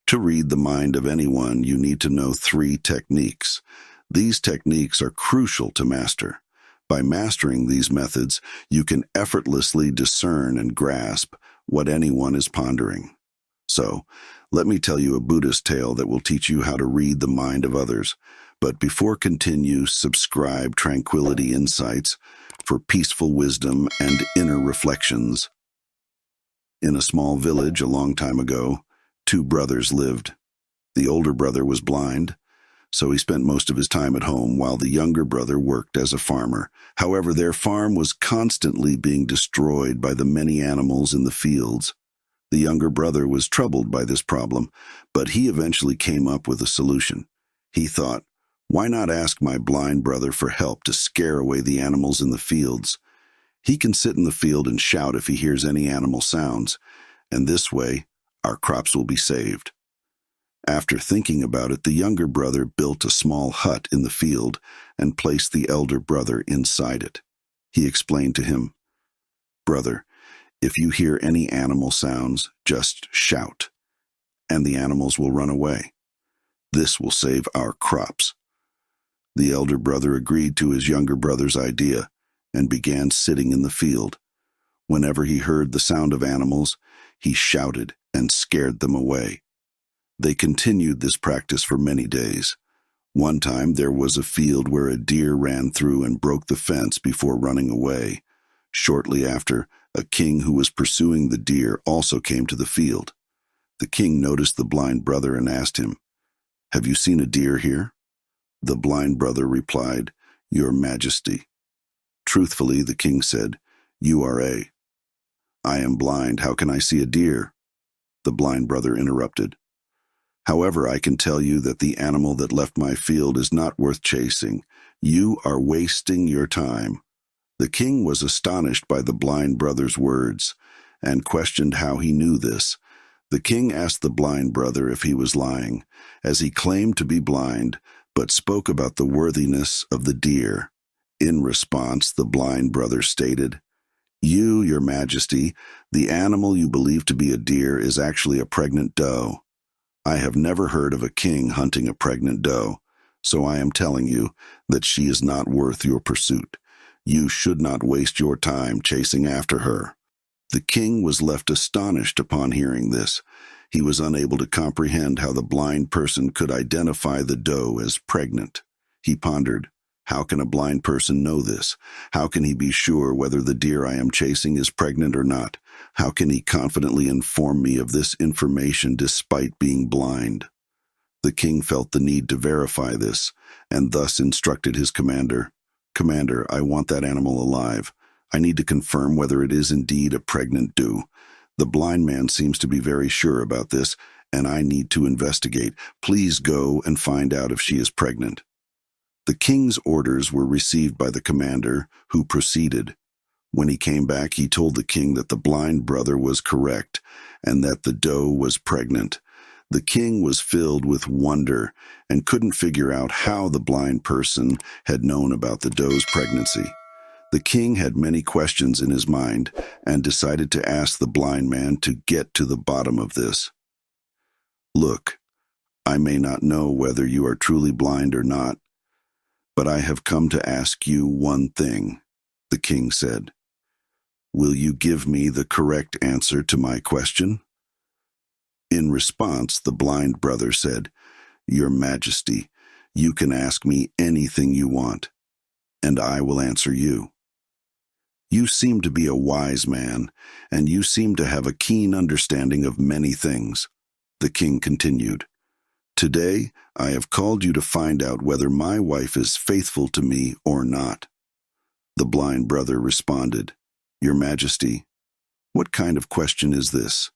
To read the mind of anyone, you need to know three techniques. These techniques are crucial to master. By mastering these methods, you can effortlessly discern and grasp what anyone is pondering. So, let me tell you a Buddhist tale that will teach you how to read the mind of others. But before continue, subscribe Tranquility Insights for peaceful wisdom and inner reflections. In a small village a long time ago, two brothers lived. The older brother was blind, so he spent most of his time at home while the younger brother worked as a farmer. However, their farm was constantly being destroyed by the many animals in the fields. The younger brother was troubled by this problem, but he eventually came up with a solution. He thought, why not ask my blind brother for help to scare away the animals in the fields? He can sit in the field and shout if he hears any animal sounds, and this way, our crops will be saved. After thinking about it, the younger brother built a small hut in the field and placed the elder brother inside it. He explained to him, "Brother, if you hear any animal sounds, just shout, and the animals will run away. This will save our crops." The elder brother agreed to his younger brother's idea and began sitting in the field. Whenever he heard the sound of animals, he shouted and scared them away. They continued this practice for many days. One time there was a field where a deer ran through and broke the fence before running away. Shortly after, a king who was pursuing the deer also came to the field. The king noticed the blind brother and asked him, "Have you seen a deer here?" The blind brother replied, "Your Majesty." Truthfully, the king said, "You are a." "I am blind, how can I see a deer?" The blind brother interrupted. "However, I can tell you that the animal that left my field is not worth chasing. You are wasting your time." The king was astonished by the blind brother's words and questioned how he knew this. The king asked the blind brother if he was lying, as he claimed to be blind, but spoke about the worthiness of the deer. In response, the blind brother stated, Your Majesty, the animal you believe to be a deer is actually a pregnant doe. I have never heard of a king hunting a pregnant doe, so I am telling you that she is not worth your pursuit. You should not waste your time chasing after her." The king was left astonished upon hearing this. He was unable to comprehend how the blind person could identify the doe as pregnant. He pondered, how can a blind person know this? How can he be sure whether the deer I am chasing is pregnant or not? How can he confidently inform me of this information despite being blind? The king felt the need to verify this, and thus instructed his commander, "Commander, I want that animal alive. I need to confirm whether it is indeed a pregnant doe. The blind man seems to be very sure about this, and I need to investigate. Please go and find out if she is pregnant." The king's orders were received by the commander, who proceeded. When he came back, he told the king that the blind brother was correct, and that the doe was pregnant. The king was filled with wonder and couldn't figure out how the blind person had known about the doe's pregnancy. The king had many questions in his mind and decided to ask the blind man to get to the bottom of this. "Look, I may not know whether you are truly blind or not, but I have come to ask you one thing," the king said. "Will you give me the correct answer to my question?" In response, the blind brother said, "Your Majesty, you can ask me anything you want, and I will answer you. You seem to be a wise man, and you seem to have a keen understanding of many things." The king continued, "Today, I have called you to find out whether my wife is faithful to me or not." The blind brother responded, "Your Majesty, what kind of question is this?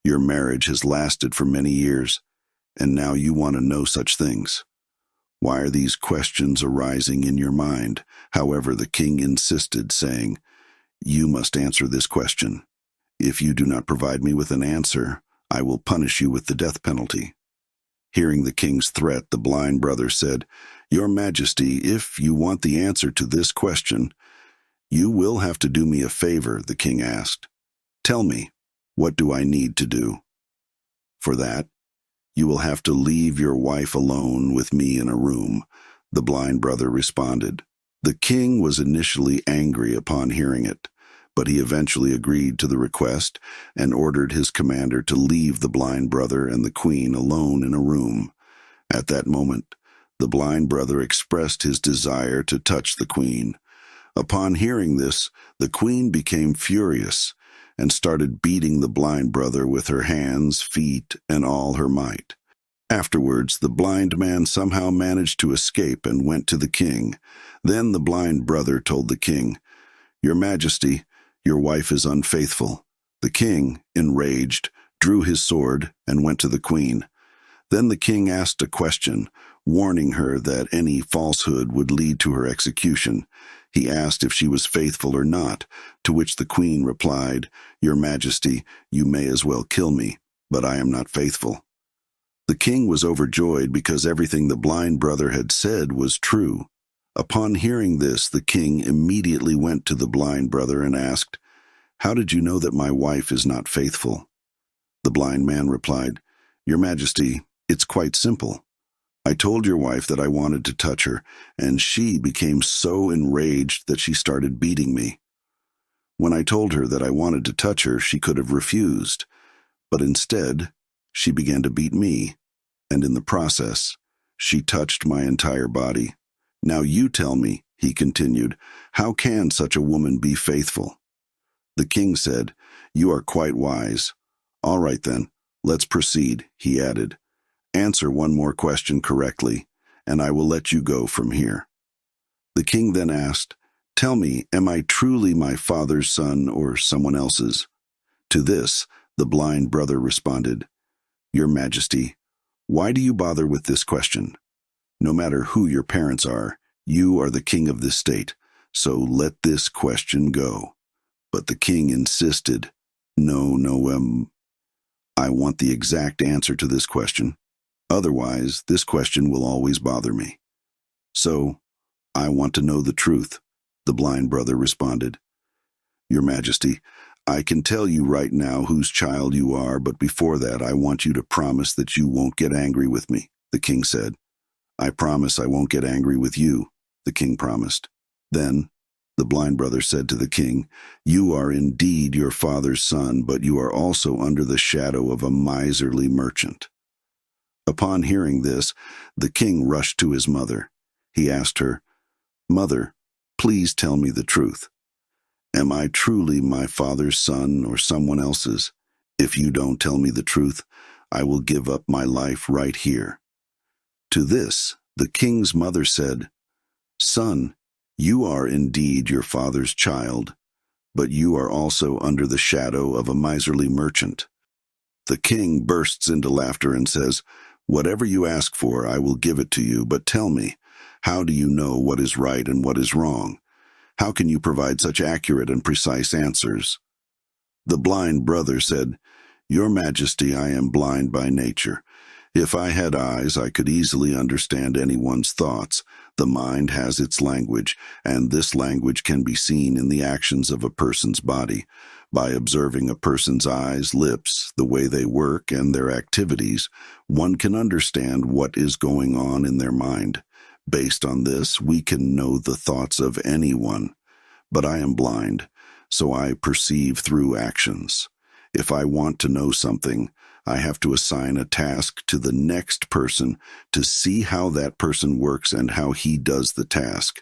Your marriage has lasted for many years, and now you want to know such things. Why are these questions arising in your mind?" However, the king insisted, saying, "You must answer this question. If you do not provide me with an answer, I will punish you with the death penalty." Hearing the king's threat, the blind brother said, "Your Majesty, if you want the answer to this question, you will have to do me a favor," the king asked. "Tell me, what do I need to do?" For that, "You will have to leave your wife alone with me in a room," the blind brother responded. The king was initially angry upon hearing it, but he eventually agreed to the request and ordered his commander to leave the blind brother and the queen alone in a room. At that moment, the blind brother expressed his desire to touch the queen. Upon hearing this, the queen became furious and started beating the blind brother with her hands, feet, and all her might. Afterwards, the blind man somehow managed to escape and went to the king. Then the blind brother told the king, "Your Majesty, your wife is unfaithful." The king, enraged, drew his sword and went to the queen. Then the king asked a question, warning her that any falsehood would lead to her execution. He asked if she was faithful or not, to which the queen replied, "Your Majesty, you may as well kill me, but I am not faithful." The king was overjoyed because everything the blind brother had said was true. Upon hearing this, the king immediately went to the blind brother and asked, "How did you know that my wife is not faithful?" The blind man replied, "Your Majesty, it's quite simple. I told your wife that I wanted to touch her, and she became so enraged that she started beating me. When I told her that I wanted to touch her, she could have refused, but instead, she began to beat me, and in the process, she touched my entire body. Now you tell me," he continued, "how can such a woman be faithful?" The king said, "You are quite wise. All right then, let's proceed," he added. "Answer one more question correctly, and I will let you go from here." The king then asked, "Tell me, am I truly my father's son or someone else's?" To this, the blind brother responded, "Your Majesty, why do you bother with this question? No matter who your parents are, you are the king of this state, so let this question go." But the king insisted, No, I want the exact answer to this question. Otherwise, this question will always bother me." "So, I want to know the truth," the blind brother responded. "Your Majesty, I can tell you right now whose child you are, but before that I want you to promise that you won't get angry with me," the king said. "I promise I won't get angry with you," the king promised. Then, the blind brother said to the king, "You are indeed your father's son, but you are also under the shadow of a miserly merchant." Upon hearing this, the king rushed to his mother. He asked her, "Mother, please tell me the truth. Am I truly my father's son or someone else's? If you don't tell me the truth, I will give up my life right here." To this, the king's mother said, "Son, you are indeed your father's child, but you are also under the shadow of a miserly merchant." The king bursts into laughter and says, "Whatever you ask for, I will give it to you, but tell me, how do you know what is right and what is wrong? How can you provide such accurate and precise answers?" The blind brother said, "Your Majesty, I am blind by nature. If I had eyes, I could easily understand anyone's thoughts. The mind has its language, and this language can be seen in the actions of a person's body. By observing a person's eyes, lips, the way they work, and their activities, one can understand what is going on in their mind. Based on this, we can know the thoughts of anyone. But I am blind, so I perceive through actions. If I want to know something, I have to assign a task to the next person to see how that person works and how he does the task.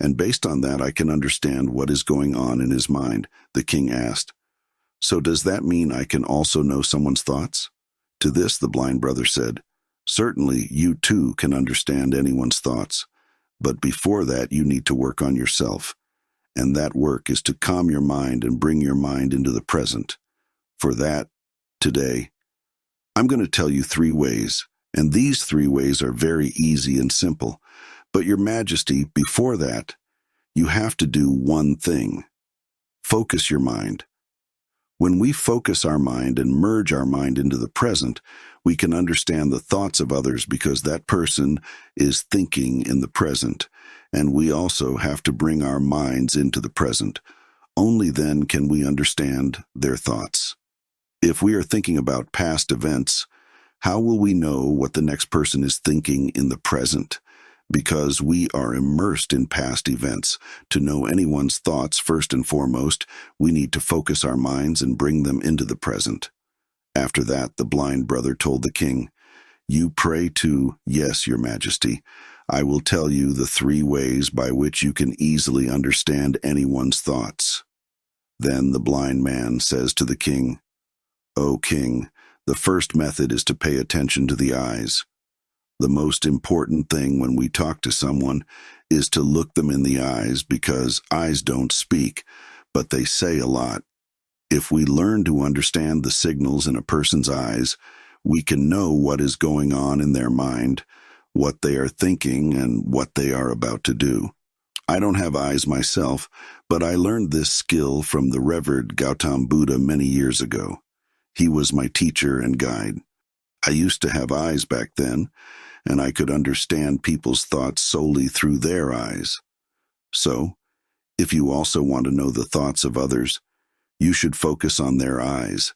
And based on that, I can understand what is going on in his mind," the king asked. "So does that mean I can also know someone's thoughts?" To this, the blind brother said, "Certainly, you too can understand anyone's thoughts. But before that, you need to work on yourself. And that work is to calm your mind and bring your mind into the present. For that, today, I'm going to tell you 3 ways, and these 3 ways are very easy and simple. But Your Majesty, before that, you have to do one thing. Focus your mind. When we focus our mind and merge our mind into the present, we can understand the thoughts of others because that person is thinking in the present, and we also have to bring our minds into the present. Only then can we understand their thoughts. If we are thinking about past events, How will we know what the next person is thinking in the present? Because we are immersed in past events. To know anyone's thoughts, first and foremost, we need to focus our minds and bring them into the present. After that, the blind brother told the king, "You pray to, yes, your majesty. I will tell you the 3 ways by which you can easily understand anyone's thoughts." Then the blind man says to the king, "O king, the first method is to pay attention to the eyes. The most important thing when we talk to someone is to look them in the eyes, because eyes don't speak, but they say a lot. If we learn to understand the signals in a person's eyes, we can know what is going on in their mind, what they are thinking, and what they are about to do. I don't have eyes myself, but I learned this skill from the Revered Gautam Buddha many years ago. He was my teacher and guide. I used to have eyes back then, and I could understand people's thoughts solely through their eyes. So, if you also want to know the thoughts of others, you should focus on their eyes,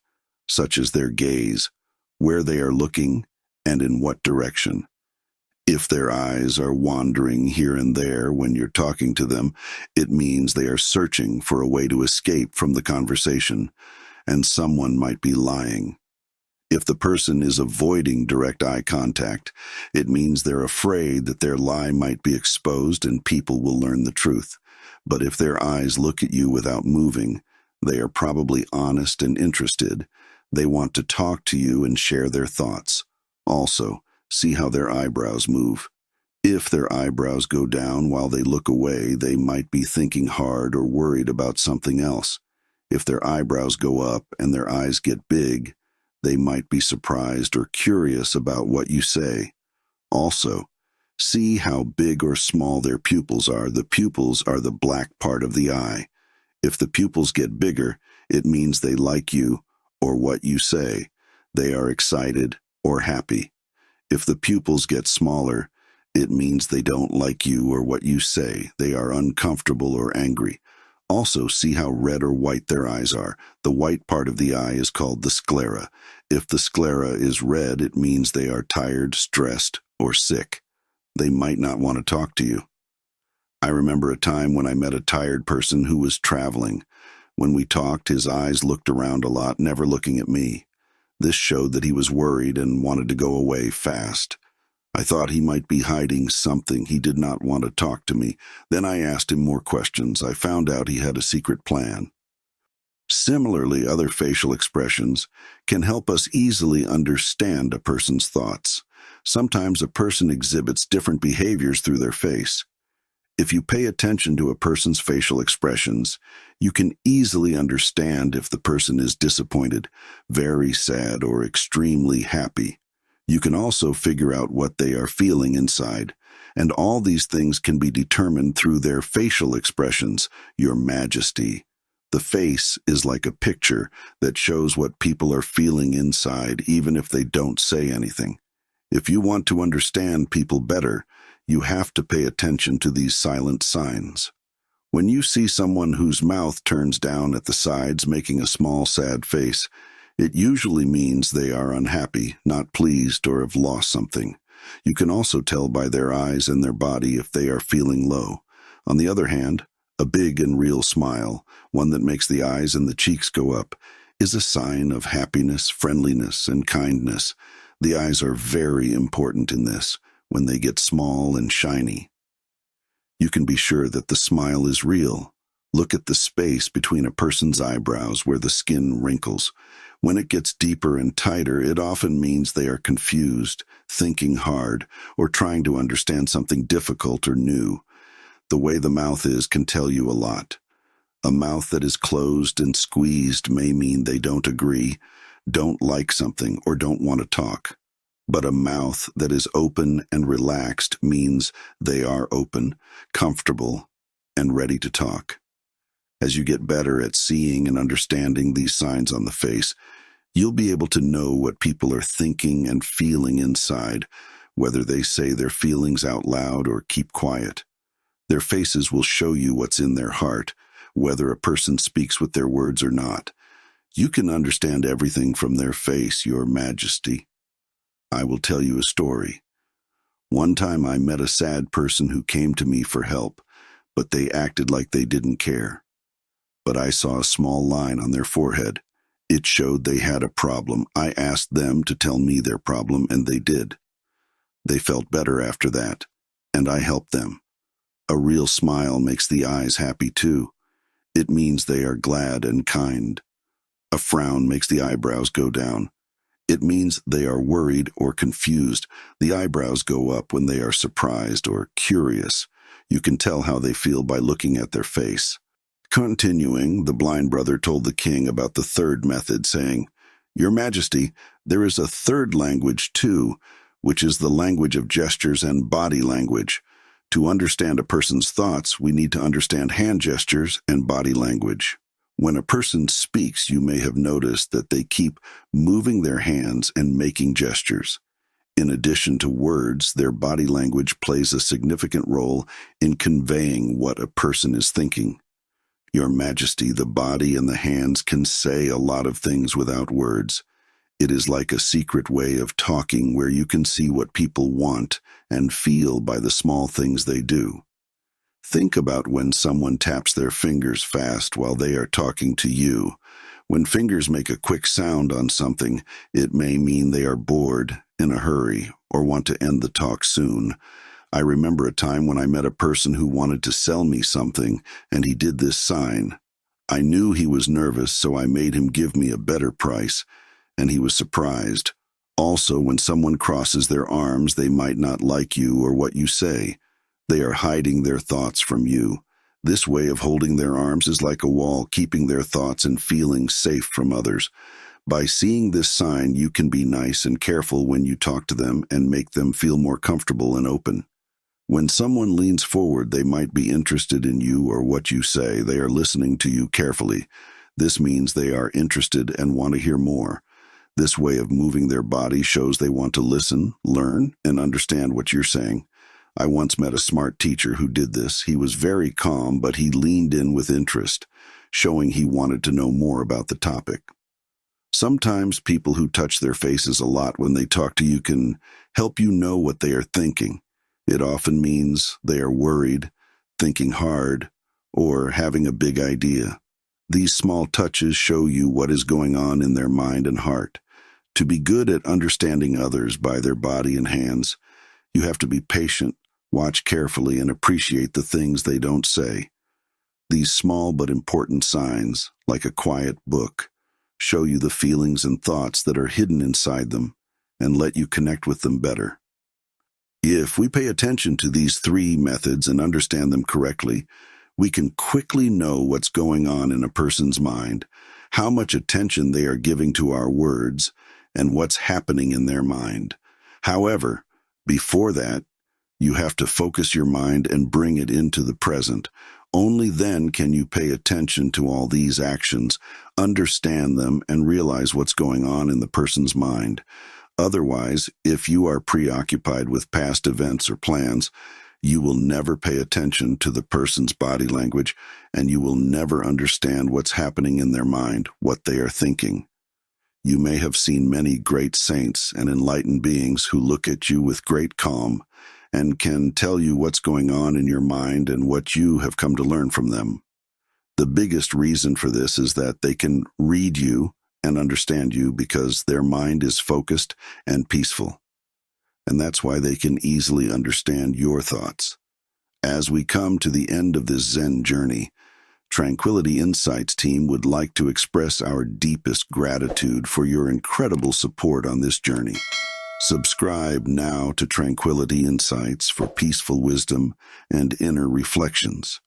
such as their gaze, where they are looking, and in what direction. If their eyes are wandering here and there when you're talking to them, it means they are searching for a way to escape from the conversation, and someone might be lying. If the person is avoiding direct eye contact, it means they're afraid that their lie might be exposed and people will learn the truth. But if their eyes look at you without moving, they are probably honest and interested. They want to talk to you and share their thoughts. Also, see how their eyebrows move. If their eyebrows go down while they look away, they might be thinking hard or worried about something else. If their eyebrows go up and their eyes get big, they might be surprised or curious about what you say. Also, see how big or small their pupils are. The pupils are the black part of the eye. If the pupils get bigger, it means they like you or what you say. They are excited or happy. If the pupils get smaller, it means they don't like you or what you say. They are uncomfortable or angry. Also, see how red or white their eyes are. The white part of the eye is called the sclera. If the sclera is red, it means they are tired, stressed, or sick. They might not want to talk to you. I remember a time when I met a tired person who was traveling. When we talked, his eyes looked around a lot, never looking at me. This showed that he was worried and wanted to go away fast. I thought he might be hiding something. He did not want to talk to me. Then I asked him more questions. I found out he had a secret plan. Similarly, other facial expressions can help us easily understand a person's thoughts. Sometimes a person exhibits different behaviors through their face. If you pay attention to a person's facial expressions, you can easily understand if the person is disappointed, very sad, or extremely happy. You can also figure out what they are feeling inside, and all these things can be determined through their facial expressions, Your Majesty. The face is like a picture that shows what people are feeling inside, even if they don't say anything. If you want to understand people better, you have to pay attention to these silent signs. When you see someone whose mouth turns down at the sides, making a small, sad face, it usually means they are unhappy, not pleased, or have lost something. You can also tell by their eyes and their body if they are feeling low. On the other hand, a big and real smile, one that makes the eyes and the cheeks go up, is a sign of happiness, friendliness, and kindness. The eyes are very important in this, when they get small and shiny. You can be sure that the smile is real. Look at the space between a person's eyebrows where the skin wrinkles. When it gets deeper and tighter, it often means they are confused, thinking hard, or trying to understand something difficult or new. The way the mouth is can tell you a lot. A mouth that is closed and squeezed may mean they don't agree, don't like something, or don't want to talk. But a mouth that is open and relaxed means they are open, comfortable, and ready to talk. As you get better at seeing and understanding these signs on the face, you'll be able to know what people are thinking and feeling inside, whether they say their feelings out loud or keep quiet. Their faces will show you what's in their heart, whether a person speaks with their words or not. You can understand everything from their face, Your Majesty. I will tell you a story. One time I met a sad person who came to me for help, but they acted like they didn't care. But I saw a small line on their forehead. It showed they had a problem. I asked them to tell me their problem, and they did. They felt better after that, and I helped them. A real smile makes the eyes happy too. It means they are glad and kind. A frown makes the eyebrows go down. It means they are worried or confused. The eyebrows go up when they are surprised or curious. You can tell how they feel by looking at their face. Continuing, the blind brother told the king about the third method, saying, "Your Majesty, there is a third language too, which is the language of gestures and body language. To understand a person's thoughts, we need to understand hand gestures and body language. When a person speaks, you may have noticed that they keep moving their hands and making gestures. In addition to words, their body language plays a significant role in conveying what a person is thinking. Your Majesty, the body and the hands can say a lot of things without words. It is like a secret way of talking where you can see what people want and feel by the small things they do. Think about when someone taps their fingers fast while they are talking to you. When fingers make a quick sound on something, it may mean they are bored, in a hurry, or want to end the talk soon. I remember a time when I met a person who wanted to sell me something, and he did this sign. I knew he was nervous, so I made him give me a better price, and he was surprised. Also, when someone crosses their arms, they might not like you or what you say. They are hiding their thoughts from you. This way of holding their arms is like a wall, keeping their thoughts and feelings safe from others. By seeing this sign, you can be nice and careful when you talk to them and make them feel more comfortable and open. When someone leans forward, they might be interested in you or what you say. They are listening to you carefully. This means they are interested and want to hear more. This way of moving their body shows they want to listen, learn, and understand what you're saying. I once met a smart teacher who did this. He was very calm, but he leaned in with interest, showing he wanted to know more about the topic. Sometimes people who touch their faces a lot when they talk to you can help you know what they are thinking. It often means they are worried, thinking hard, or having a big idea. These small touches show you what is going on in their mind and heart. To be good at understanding others by their body and hands, you have to be patient, watch carefully, and appreciate the things they don't say. These small but important signs, like a quiet book, show you the feelings and thoughts that are hidden inside them and let you connect with them better. If we pay attention to these three methods and understand them correctly, we can quickly know what's going on in a person's mind, how much attention they are giving to our words, and what's happening in their mind. However, before that, you have to focus your mind and bring it into the present. Only then can you pay attention to all these actions, understand them, and realize what's going on in the person's mind. Otherwise, if you are preoccupied with past events or plans, you will never pay attention to the person's body language, and you will never understand what's happening in their mind, what they are thinking. You may have seen many great saints and enlightened beings who look at you with great calm and can tell you what's going on in your mind and what you have come to learn from them. The biggest reason for this is that they can read you and understand you because their mind is focused and peaceful. And that's why they can easily understand your thoughts. As we come to the end of this Zen journey, Tranquility Insights team would like to express our deepest gratitude for your incredible support on this journey. Subscribe now to Tranquility Insights for peaceful wisdom and inner reflections.